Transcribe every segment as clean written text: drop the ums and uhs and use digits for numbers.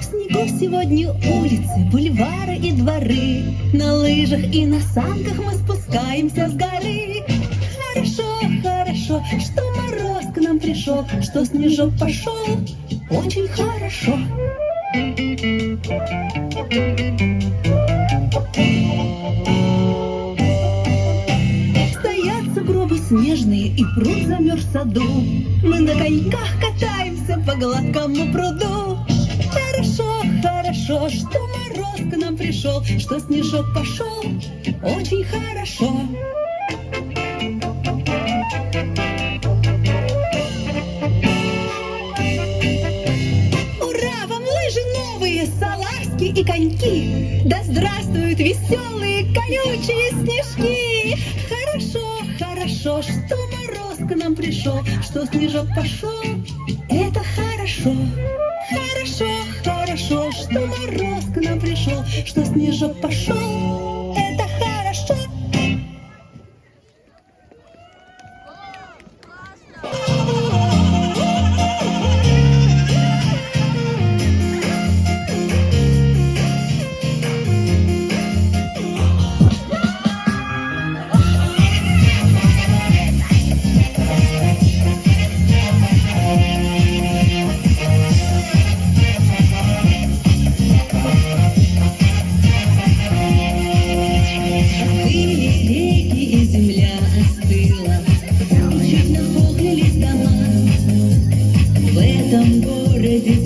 снегу сегодня улицы, бульвары и дворы. На лыжах и на санках мы спускаемся с горы. Хорошо, хорошо, что мороз к нам пришел, что снежок пошел. Очень хорошо. Стоят сугробы снежные и пруд замерз в саду. Мы на коньках катаемся по гладкому пруду. Хорошо, хорошо, что мороз к нам пришел, что снежок пошел. Очень хорошо. Ура, вам лыжи новые, салазки и коньки! Да здравствуют веселые колючие снежки! Хорошо, хорошо, что мороз к нам пришел, что снежок пошел. Это хорошо. Хорошо, хорошо, что мороз к нам пришел, что снежок пошел. Это хорошо.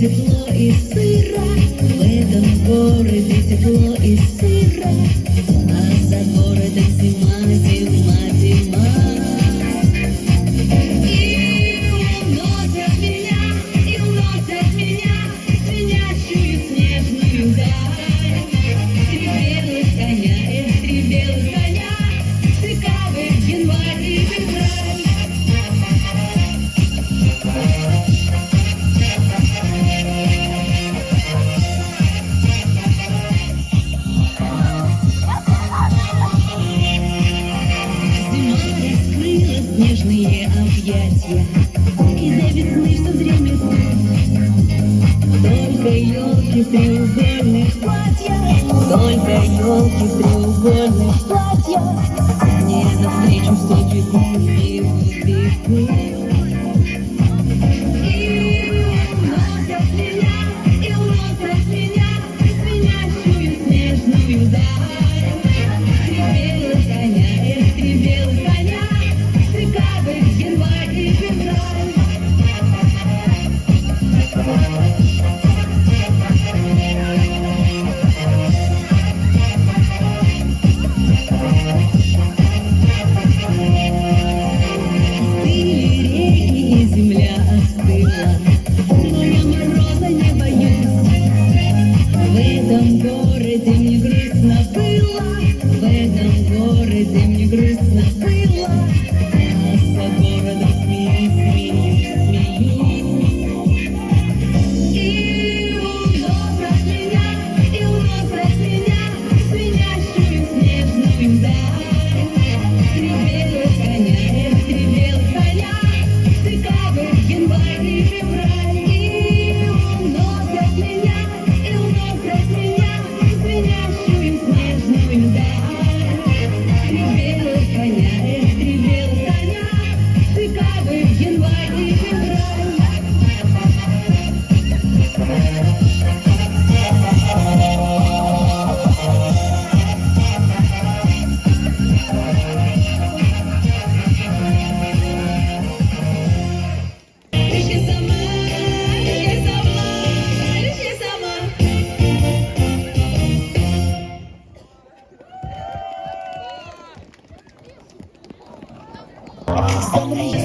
Тепло и сыро, в этом городе тепло и сыро, а за городом зима, зима, зима. И уносят меня, звенящую снежную даль. Три белых коня, цикавый январь и февраль. Нежные объятия, и до весны все дремлет. Только елки в треугольных платьях, только елки в треугольных платьях. Мне навстречу все бегут и бегут. И уносят меня, звенящую снежную даль. Три белых коня, январь и февраль. Остыли реки и земля остыла, но я мороза не боюсь. В этом городе мне грустно было, в этом городе мне грустно было. За городом смеюсь. И уносят меня, звенящую снежную даль. Три белых коня, цикавый январь и февраль. И уносят меня, звенящую снежную даль. Три белых коня, цикавый январь и февраль.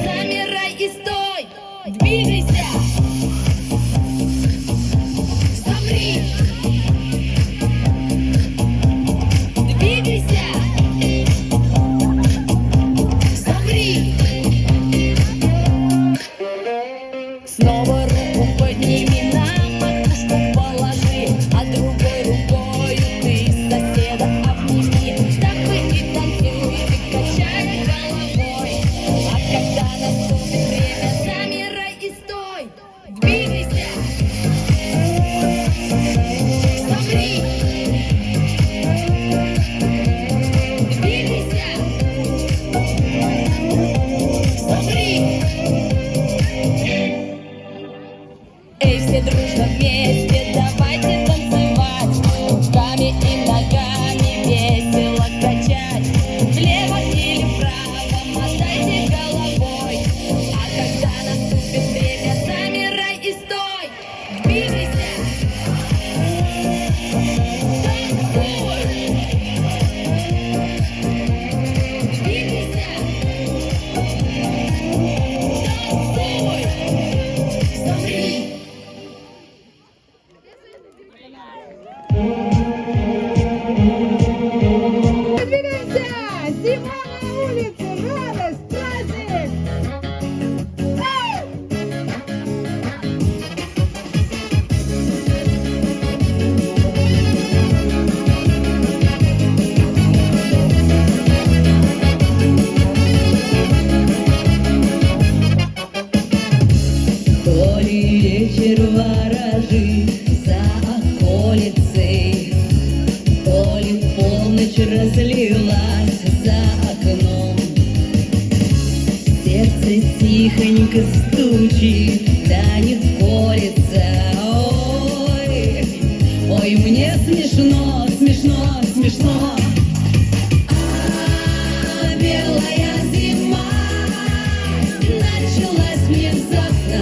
Замирай и стой! Двигай! разлилась за окном. Сердце тихонько стучит, да не колется. Ой, ой, мне смешно, смешно, смешно. А белая зима началась мне завтра,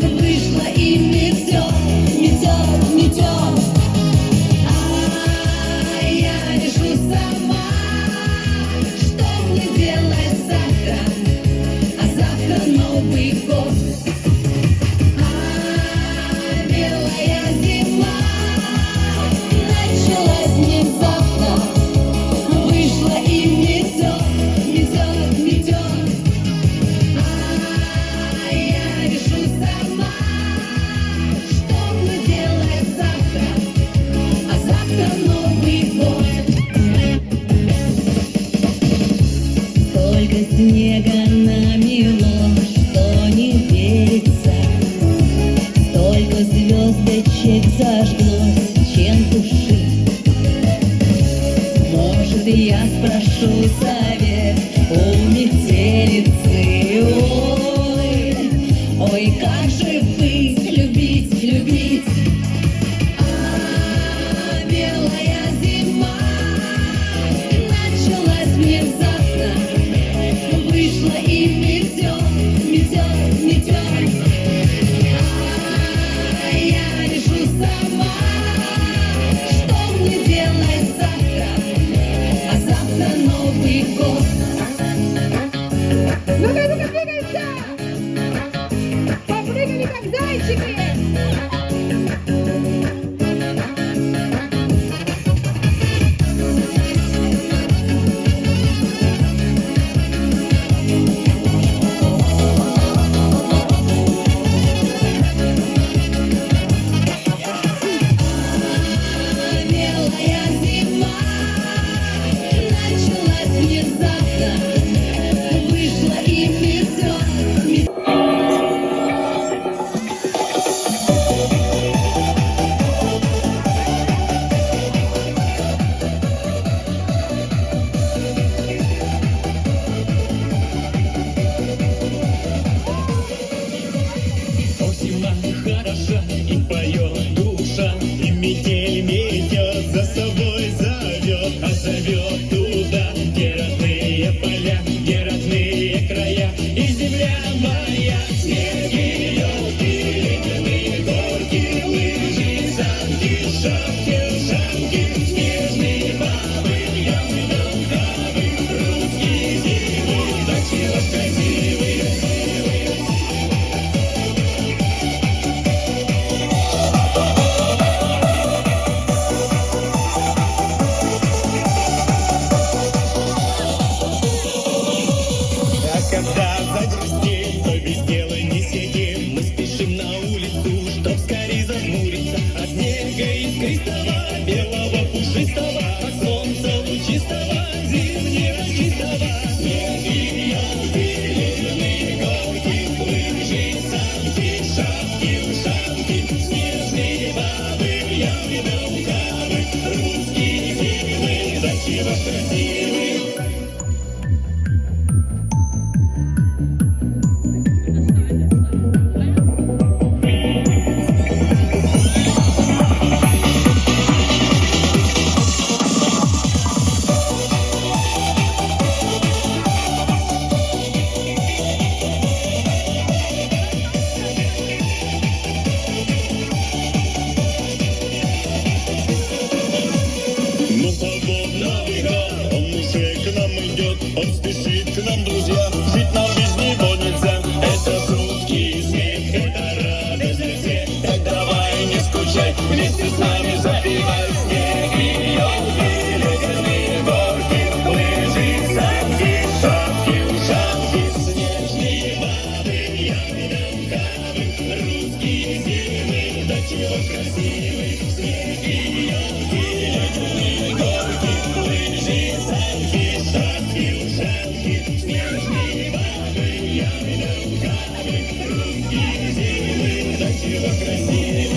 вышла и метет, метет, метет. А я решу сама, что мне делать завтра, а завтра Новый год. А белая зима началась мне завтра, вышла и метет, метет, метет. А я решу сама, что мне делать завтра, а завтра Новый год. Столько снега намело, что не верится, столько звездочек зажглось, чем души. Может, я спрошу совет у метелицы. Ой, ой, как же быть, любить, любить. А белая зима началась мне завтра, вышла и метет, метет, метет. А я решу сама, что мне делать завтра, а завтра Новый год. Ну-ка, ну-ка, двигайся! Попрыгали, как зайчики! Белая зима началась мне завтра, вышла и метет, метет. Осень хороша и поет душа, и метель метет, за собой зовет, а зовет туда, где родные поля, где родные края, и земля моя. Снеги, елки, ледяные горки, лыжи, санки, шапки, ушанки, снежные бабы, ямы, дубравы, русские зимы, ночи вас красивые. А когда загрустим, то без дела не сидим, мы спешим на улицу, чтоб скорей зажмуриться от снега искристого, белого пушистого, от солнца лучистого, зимнего чистого. Снеги, елки, ледяные горки, лыжи, санки, шапки, ушанки, снежные бабы, ямы, дубравы, русские зимы, ночи вас красивые. Ну, вот Новый год, он уже к нам идет, он спешит к нам, друзья, жить нам без него нельзя. Это русский смех, это радость для всех, так давай не скучай, вместе с нами запевай. Снеги, елки, ледяные горки, лыжи, санки, шапки, ушанки, снежные бабы, ямы, дубравы, русские зимы, до чего красивы. Снеги, елки, ледяные горки, лыжи, санки, шапки, ушанки, снежные бабы, ямы, дубравы, русские зимы, до чего красивы.